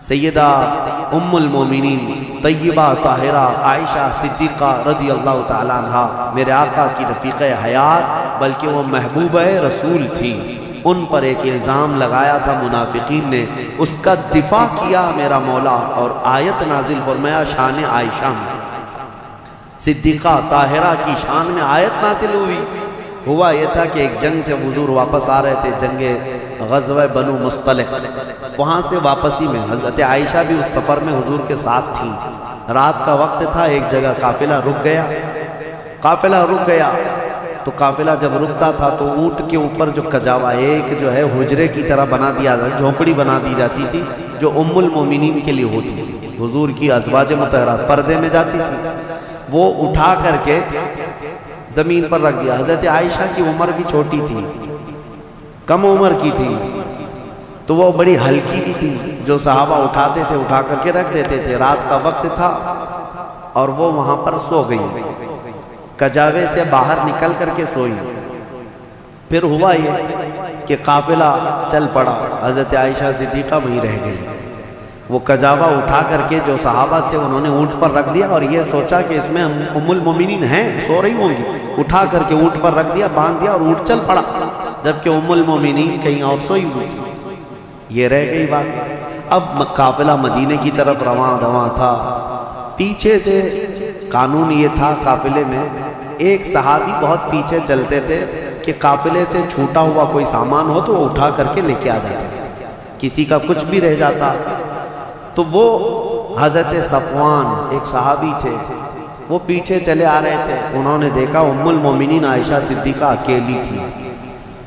سیدہ ام المومنین طیبہ طاہرہ عائشہ صدیقہ رضی اللہ تعالیٰ عنہ میرے آقا کی رفیقہ حیات بلکہ وہ محبوبہ رسول تھی، ان پر ایک الزام لگایا تھا منافقین نے، اس کا دفاع کیا میرا مولا اور آیت نازل فرمایا شان عائشہ میں، صدیقہ طاہرہ کی شان میں آیت نازل ہوئی۔ ہوا یہ تھا کہ ایک جنگ سے حضور واپس آ رہے تھے، جنگ غزوہ بنو مصطلق، وہاں سے واپسی میں حضرت عائشہ بھی اس سفر میں حضور کے ساتھ تھیں۔ رات کا وقت تھا، ایک جگہ قافلہ رک گیا تو قافلہ جب رکتا تھا تو اونٹ کے اوپر جو کجاوا ایک جو ہے حجرے کی طرح بنا دیا جاتا، جھونپڑی بنا دی جاتی تھی جو ام المومنین کے لیے ہوتی تھی، حضور کی ازواج مطہرات پردے میں جاتی تھی، وہ اٹھا کر کے زمین پر رکھ دیا۔ حضرت عائشہ کی عمر بھی چھوٹی تھی، کم عمر کی تھی، تو وہ بڑی ہلکی بھی تھی، جو صحابہ اٹھاتے تھے اٹھا کر کے رکھ دیتے تھے۔ رات کا وقت تھا اور وہ وہاں پر سو گئی، کجاوے سے باہر نکل کر کے سوئی۔ پھر ہوا یہ کہ قافلہ چل پڑا، حضرت عائشہ صدیقہ وہیں رہ گئی۔ وہ کجاوا اٹھا کر کے جو صحابہ تھے انہوں نے اونٹ پر رکھ دیا اور یہ سوچا کہ اس میں ام المومنین ہیں، سو رہی ہوں گی، اٹھا کر کے اونٹ پر رکھ دیا، باندھ دیا اور اونٹ چل پڑا، جبکہ ام المومنین کہیں اور سوئی ہوئی تھی۔ یہ رہ گئی بات۔ اب قافلہ مدینے کی طرف رواں دواں تھا، پیچھے سے قانون یہ تھا قافلے میں ایک صحابی بہت پیچھے چلتے تھے کہ قافلے سے چھوٹا ہوا کوئی سامان ہو تو وہ اٹھا کر کے لے کے آ جاتے تھے، کسی کا کچھ بھی رہ جاتا تو وہ حضرت صفوان ایک صحابی تھے، وہ پیچھے چلے آ رہے تھے، انہوں نے دیکھا ام المومنین عائشہ صدیقہ اکیلی تھی،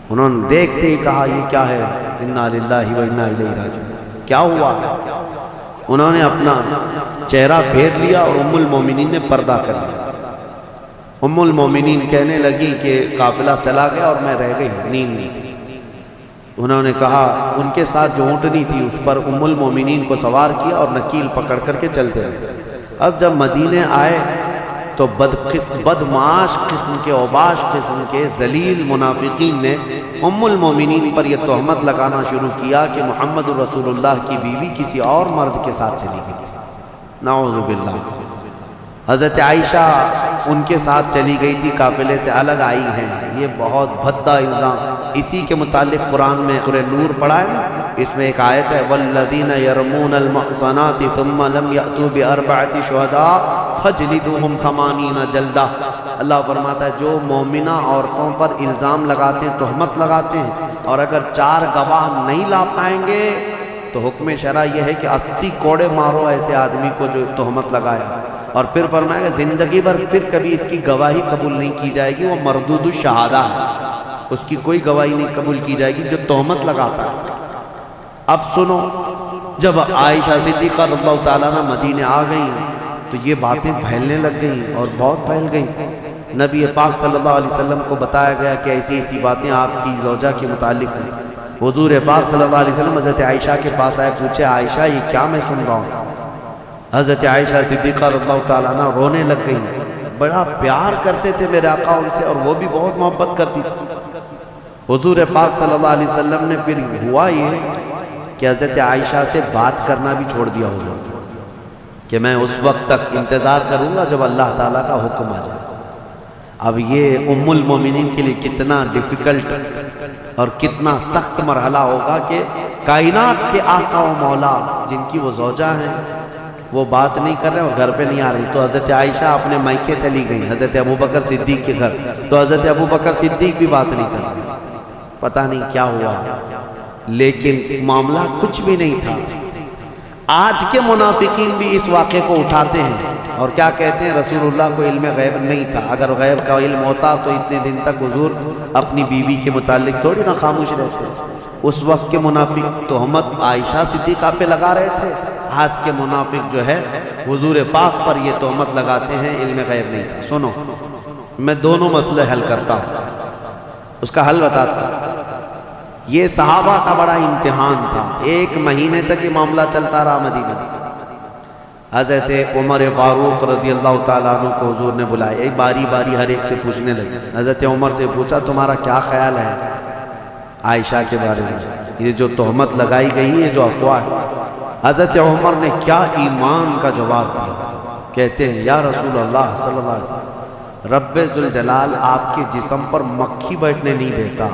انہوں نے دیکھتے ہی کہا یہ کیا ہے، انا للہ و انا الیہ راجعون، کیا ہوا؟ انہوں نے اپنا چہرہ پھیر لیا اور ام المومنین نے پردہ کر لیا۔ ام المومنین کہنے لگی کہ قافلہ چلا گیا اور میں رہ گئی، نیند نہیں تھی۔ انہوں نے کہا ان کے ساتھ جو اونٹنی تھی اس پر ام المومنین کو سوار کیا اور نکیل پکڑ کر کے چلتے رہے۔ اب جب مدینے آئے تو بدمعاش قسم کے اوباش قسم کے ذلیل منافقین نے ام المومنین پر یہ تہمت لگانا شروع کیا کہ محمد رسول اللہ کی بیوی کسی اور مرد کے ساتھ چلی گئی تھی، نعوذ باللہ۔ حضرت عائشہ ان کے ساتھ چلی گئی تھی، قافلے سے الگ آئی ہیں، یہ بہت بھدا الزام۔ اسی کے متعلق قرآن میں سورہ نور پڑھا ہے نا، اس میں ایک آیت ہے والذین یرمون المحصنات ثم لم یأتوا بأربعة شہداء فاجلدوہم 80 جلدہ۔ اللہ فرماتا ہے جو مومنہ عورتوں پر الزام لگاتے ہیں، تہمت لگاتے ہیں، اور اگر 4 گواہ نہیں لا پائیں گے تو حکم شرع یہ ہے کہ 80 کوڑے مارو ایسے آدمی کو جو تہمت لگایا۔ اور پھر فرمایا کہ زندگی بھر پھر کبھی اس کی گواہی قبول نہیں کی جائے گی، وہ مردود الشہادہ ہے، اس کی کوئی گواہی نہیں قبول کی جائے گی جو تہمت لگاتا ہے۔ اب سنو، جب عائشہ صدیقہ رضی اللہ تعالیٰ عنہ مدینے آ گئیں تو یہ باتیں پھیلنے لگ گئیں اور بہت پھیل گئیں۔ نبی پاک صلی اللہ علیہ وسلم کو بتایا گیا کہ ایسی ایسی باتیں آپ کی زوجہ کے متعلق ہیں۔ حضور پاک صلی اللہ علیہ وسلم حضرت عائشہ کے پاس آئے، پوچھے عائشہ یہ کیا میں سن رہا ہوں؟ حضرت عائشہ صدیقہ رضی اللہ تعالیٰ عنہ رونے لگ گئیں، بڑا پیار کرتے تھے میرے آقا ان سے اور وہ بھی بہت محبت کرتی تھی۔ حضور پاک صلی اللہ علیہ وسلم نے پھر ہوا یہ کہ حضرت عائشہ سے بات کرنا بھی چھوڑ دیا ہوگا کہ میں اس وقت تک انتظار کروں گا جب اللہ تعالیٰ کا حکم آ جائے۔ اب یہ ام المومنین کے لیے کتنا ڈیفیکلٹ اور کتنا سخت مرحلہ ہوگا کہ کائنات کے آقا و مولا جن کی وہ زوجہ ہیں وہ بات نہیں کر رہے اور گھر پہ نہیں آ رہی، تو حضرت عائشہ اپنے مائکے چلی گئی حضرت ابوبکر صدیق کے گھر، تو حضرت ابوبکر صدیق بھی بات نہیں کر رہے، پتہ نہیں کیا ہوا، لیکن معاملہ کچھ بھی نہیں تھا۔ آج کے منافقین بھی اس واقعے کو اٹھاتے ہیں اور کیا کہتے ہیں رسول اللہ کو علم غیب نہیں تھا، اگر غیب کا علم ہوتا تو اتنے دن تک حضور اپنی بیوی کے متعلق تھوڑی نہ خاموش رہتے۔ اس وقت کے منافق تہمت عائشہ صدیقہ پہ لگا رہے تھے، آج کے منافق جو ہے حضور پاک پر یہ تہمت لگاتے ہیں علم غیب نہیں تھا۔ سنو، میں دونوں مسئلے حل کرتا ہوں، اس کا حل بتاتا ہوں۔ یہ صحابہ کا بڑا امتحان تھا، 1 مہینے تک یہ معاملہ چلتا رہا مدینہ۔ حضرت عمر فاروق رضی اللہ تعالیٰ عنہ کو حضور نے بلایا، باری باری ہر ایک سے پوچھنے لگے۔ حضرت عمر سے پوچھا تمہارا کیا خیال ہے عائشہ کے بارے میں، یہ جو تہمت لگائی گئی ہے، جو افواہ ہے؟ حضرت عمر نے کیا ایمان کا جواب دیا، کہتے ہیں یا رسول اللہ صلی اللہ علیہ وسلم، رب ذوالجلال آپ کے جسم پر مکھی بیٹھنے نہیں دیتا،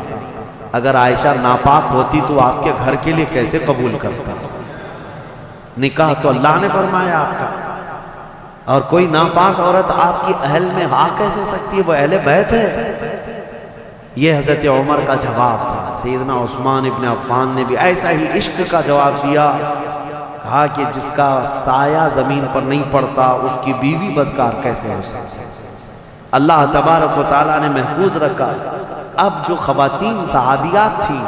اگر عائشہ ناپاک ہوتی تو آپ کے گھر کے لیے کیسے قبول کرتا؟ نکاح تو اللہ نے فرمایا آپ کا، اور کوئی ناپاک عورت آپ کی اہل میں آ کیسے سکتی ہے؟ وہ اہل بیت ہے۔ یہ حضرت عمر کا جواب تھا۔ سیدنا عثمان ابن عفان نے بھی ایسا ہی عشق کا جواب دیا، کہا کہ جس کا سایہ زمین پر نہیں پڑتا اس کی بیوی بدکار کیسے ہو سکتی؟ اللہ تبارک و تعالیٰ نے محفوظ رکھا۔ اب جو خواتین صحابیات تھیں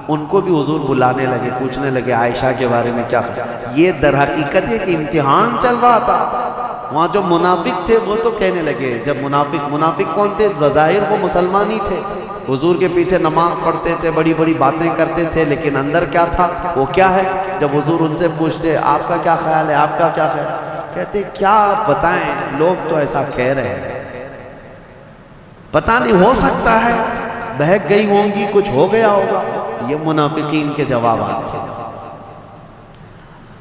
ان کو بھی حضور بلانے لگے، پوچھنے لگے عائشہ کے بارے میں کیا خیال؟ یہ در حقیقت ہے کہ امتحان چل رہا تھا۔ وہاں جو منافق تھے وہ تو کہنے لگے، جب منافق کون تھے؟ بظاہر وہ مسلمان ہی تھے، حضور کے پیچھے نماز پڑھتے تھے، بڑی بڑی باتیں کرتے تھے، لیکن اندر کیا تھا؟ وہ کیا ہے؟ جب حضور ان سے پوچھتے آپ کا کیا خیال ہے، آپ کا کیا خیال ہے، کہتے کیا بتائیں، لوگ تو ایسا کہہ رہے ہیں، پتہ نہیں، ہو سکتا ہے بہک گئی ہوں گی، کچھ ہو گیا ہوگا۔ یہ منافقین کے جوابات تھے،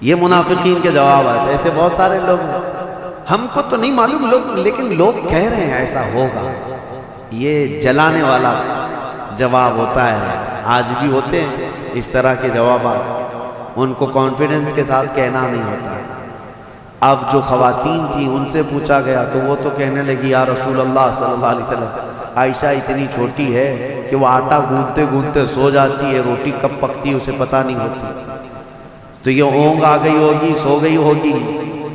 یہ منافقین کے جوابات۔ ایسے بہت سارے لوگ ہیں، ہم کو تو نہیں معلوم لوگ، لیکن لوگ کہہ رہے ہیں ایسا ہوگا۔ یہ جلانے والا جواب ہوتا ہے، آج بھی ہوتے ہیں اس طرح کے جوابات، ان کو کانفیڈنس کے ساتھ کہنا نہیں ہوتا ہے۔ اب جو خواتین تھیں ان سے پوچھا گیا تو وہ تو کہنے لگی یا رسول اللہ صلی اللہ علیہ وسلم، عائشہ اتنی چھوٹی ہے کہ وہ آٹا گوندتے گوندتے سو جاتی ہے، روٹی کب پکتی ہے اسے پتہ نہیں ہوتی، تو یہ اونگ آ گئی ہوگی، سو گئی ہوگی،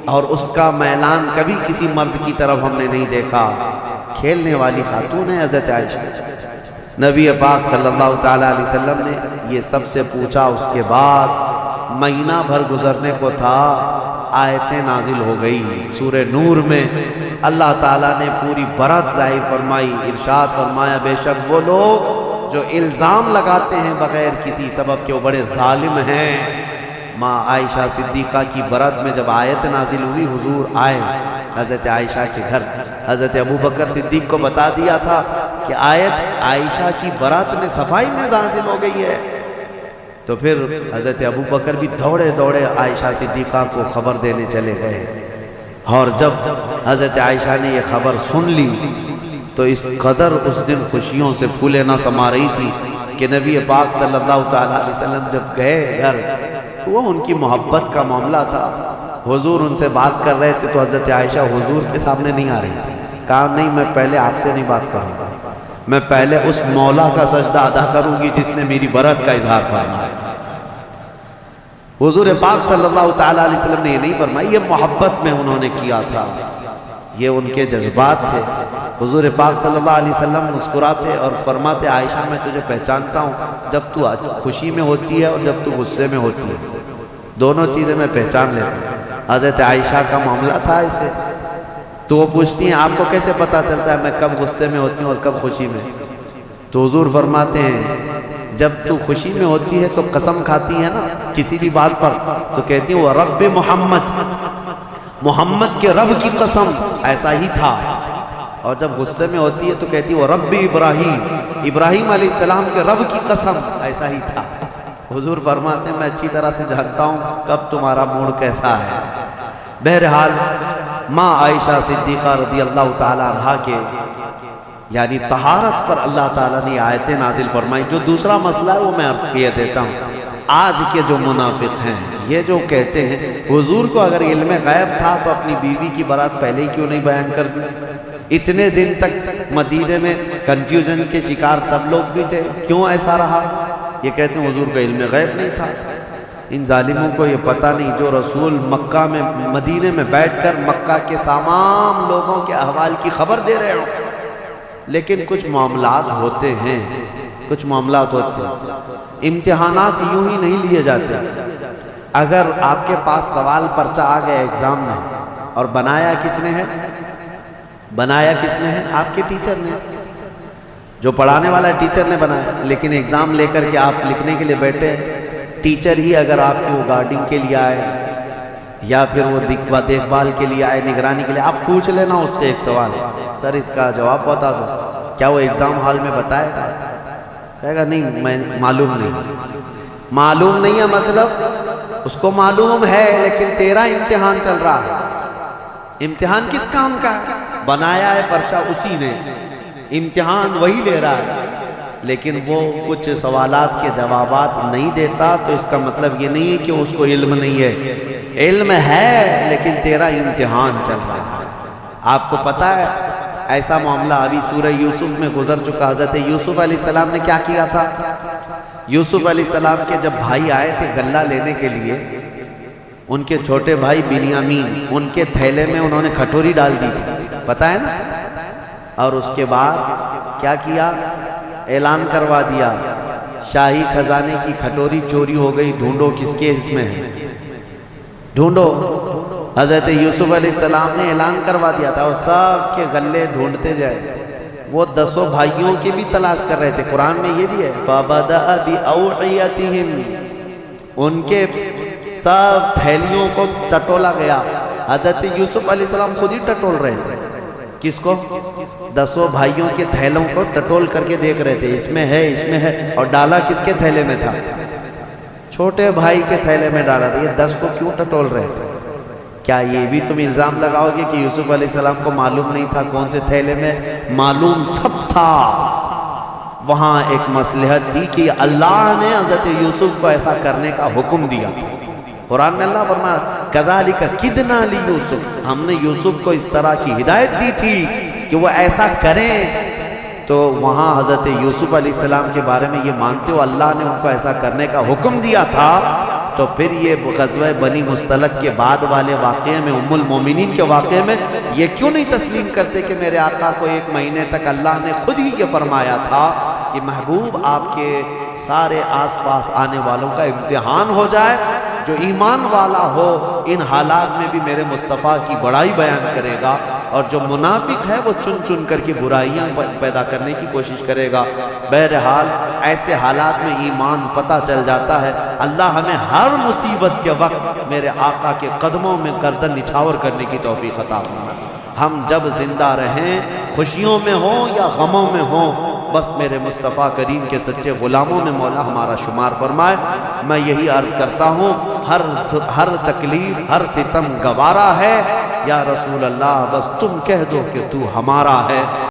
اور اس کا میلان کبھی کسی مرد کی طرف ہم نے نہیں دیکھا۔ کھیلنے والی خاتون ہے حضرت عائشہ۔ نبی پاک صلی اللہ تعالیٰ علیہ وسلم نے یہ سب سے پوچھا، اس کے بعد مہینہ بھر گزرنے کو تھا، آیتیں نازل ہو گئی۔ سورہ نور میں اللہ تعالیٰ نے پوری برات ظاہر فرمائی، ارشاد فرمایا بے شک وہ لوگ جو الزام لگاتے ہیں بغیر کسی سبب کے وہ بڑے ظالم ہیں۔ ماں عائشہ صدیقہ کی برات میں جب آیت نازل ہوئی، حضور آئے حضرت عائشہ کے گھر، حضرت ابوبکر صدیق کو بتا دیا تھا کہ آیت عائشہ کی برات میں صفائی میں نازل ہو گئی ہے، تو پھر حضرت ابوبکر بھی دوڑے دوڑے عائشہ صدیقہ کو خبر دینے چلے گئے، اور جب حضرت عائشہ نے یہ خبر سن لی تو اس قدر اس دن خوشیوں سے پھولے نہ سما رہی تھی کہ نبی پاک صلی اللہ تعالیٰ علیہ وسلم جب گئے گھر تو وہ ان کی محبت کا معاملہ تھا۔ حضور ان سے بات کر رہے تھے تو حضرت عائشہ حضور کے سامنے نہیں آ رہی تھی، کہا نہیں میں پہلے آپ سے نہیں بات کروں گا، میں پہلے اس مولا کا سجدہ ادا کروں گی جس نے میری برات کا اظہار فرمایا۔ حضور پاک صلی اللہ تعالیٰ علیہ وسلم نے یہ نہیں فرمایا، یہ محبت میں انہوں نے کیا تھا، یہ ان کے جذبات تھے۔ حضور پاک صلی اللہ علیہ وسلم مسکراتے اور فرماتے عائشہ میں تجھے پہچانتا ہوں جب تو خوشی میں ہوتی ہے اور جب تو غصے میں ہوتی ہے، دونوں چیزیں میں پہچان لیتا ہوں۔ حضرت عائشہ کا معاملہ تھا اسے، تو وہ پوچھتی ہیں آپ کو کیسے پتہ چلتا ہے میں کب غصے میں ہوتی ہوں اور کب خوشی میں؟ تو حضور فرماتے ہیں جب تو خوشی میں ہوتی ہے تو قسم کھاتی ہے نا کسی بھی بات پر، تو کہتی ہیں وہ رب محمد، محمد کے رب کی قسم، ایسا ہی تھا۔ اور جب غصے میں ہوتی ہے تو کہتی ہے وہ رب ابراہیم، ابراہیم علیہ السلام کے رب کی قسم، ایسا ہی تھا۔ حضور فرماتے ہیں میں اچھی طرح سے جانتا ہوں کب تمہارا موڈ کیسا ہے۔ بہرحال ماں عائشہ صدیقہ رضی اللہ تعالیٰ عنہا کے یعنی طہارت پر اللہ تعالیٰ نے آیتیں نازل فرمائی۔ جو دوسرا مسئلہ ہے وہ میں عرض کیے دیتا ہوں، آج کے جو منافق ہیں یہ جو کہتے ہیں حضور کو اگر علم غیب تھا تو اپنی بیوی کی برات پہلے ہی کیوں نہیں بیان کر دی؟ اتنے دن تک مدینے میں کنفیوژن کے شکار سب لوگ بھی تھے، کیوں ایسا رہا؟ یہ کہتے ہیں حضور کا علم غیب نہیں تھا۔ ان ظالموں کو یہ پتہ نہیں جو رسول مکہ میں مدینے میں بیٹھ کر مکہ کے تمام لوگوں کے احوال کی خبر دے رہے ہوں، لیکن کچھ معاملات ہوتے ہیں، کچھ معاملات ہوتے ہیں، امتحانات یوں ہی نہیں لیے جاتے۔ اگر آپ کے پاس سوال پرچہ آ گیا ایگزام میں اور بنایا کس نے ہے؟ بنایا کس نے ہے؟ آپ کے ٹیچر نے، جو پڑھانے والا ٹیچر نے بنایا، لیکن ایگزام لے کر کے آپ لکھنے کے لیے بیٹھے، ٹیچر ہی اگر آپ کو گارڈنگ کے لیے آئے یا پھر وہ دیکھ بھال کے لیے آئے، نگرانی کے لیے، آپ پوچھ لینا اس سے ایک سوال، سر اس کا جواب بتا دو، کیا وہ ایگزام ہال میں بتائے گا؟ کہے گا نہیں میں معلوم نہیں ہے مطلب اس کو معلوم ہے لیکن تیرا امتحان چل رہا ہے. امتحان کس کام کا ہے؟ بنایا ہے پرچہ اسی نے، امتحان وہی لے رہا ہے، لیکن وہ کچھ سوالات کے جوابات نہیں دیتا تو اس کا مطلب یہ نہیں ہے کہ اس کو علم نہیں ہے. علم ہے لیکن تیرا امتحان چل رہا ہے. آپ کو پتا ہے ایسا معاملہ ابھی سورہ یوسف میں گزر چکا. حضرت یوسف علیہ السلام نے کیا کیا تھا؟ یوسف علیہ السلام کے جب بھائی آئے تھے غلہ لینے کے لیے، ان کے چھوٹے بھائی بنیامین، ان کے تھیلے میں انہوں نے کھٹوری ڈال دی تھی، پتا ہے نا؟ اور اس کے بعد کیا کیا؟ اعلان کروا دیا شاہی خزانے کی کھٹوری چوری ہو گئی، ڈھونڈو کس کے اس میں ہے، ڈھونڈو. حضرت یوسف علیہ السلام نے اعلان کروا دیا تھا اور سب کے غلے ڈھونڈتے جائے. وہ 10 بھائیوں کی بھی تلاش کر رہے تھے. قرآن میں یہ بھی ہے فَبَدَأَ بِأَوْعِيَتِهِمْ، ان کے سب تھیلیوں کو ٹٹولا گیا. حضرت یوسف علیہ السلام خود ہی ٹٹول رہے تھے. کس کو؟ 10 بھائیوں کے تھیلوں کو ٹٹول کر کے دیکھ رہے تھے، اس میں ہے، اس میں ہے. اور ڈالا کس کے تھیلے میں تھا؟ چھوٹے بھائی کے تھیلے میں ڈالا تھا. یہ 10 کو کیوں ٹٹول رہے تھے؟ کیا یہ بھی تم الزام لگاؤ گے کہ یوسف علیہ السلام کو معلوم نہیں تھا کون سے تھیلے میں؟ معلوم سب تھا. وہاں ایک مصلحت تھی کہ اللہ نے حضرت یوسف کو ایسا کرنے کا حکم دیا تھا. قرآن میں اللہ فرمایا كَذَلِكَ كِدْنَا لِيُوسُف، ہم نے یوسف کو اس طرح کی ہدایت دی تھی کہ وہ ایسا کریں. تو وہاں حضرت یوسف علیہ السلام کے بارے میں یہ مانتے ہو اللہ نے ان کو ایسا کرنے کا حکم دیا تھا، تو پھر یہ غزوہ بنی مستلق کے بعد والے واقعے میں، ام المومنین کے واقعے میں یہ کیوں نہیں تسلیم کرتے کہ میرے آقا کو 1 مہینے تک اللہ نے خود ہی یہ فرمایا تھا کہ محبوب آپ کے سارے آس پاس آنے والوں کا امتحان ہو جائے، جو ایمان والا ہو ان حالات میں بھی میرے مصطفیٰ کی بڑائی بیان کرے گا، اور جو منافق ہے وہ چن چن کر کے برائیاں پیدا کرنے کی کوشش کرے گا. بہرحال ایسے حالات میں ایمان پتہ چل جاتا ہے. اللہ ہمیں ہر مصیبت کے وقت میرے آقا کے قدموں میں گردن نچھاور کرنے کی توفیق عطا فرمائے. ہم جب زندہ رہیں، خوشیوں میں ہوں یا غموں میں ہوں، بس میرے مصطفیٰ کریم کے سچے غلاموں میں مولا ہمارا شمار فرمائے. میں یہی عرض کرتا ہوں، ہر تکلیف، ہر ستم گوارا ہے. یا رسول اللہ بس تم کہہ دو کہ تو ہمارا ہے.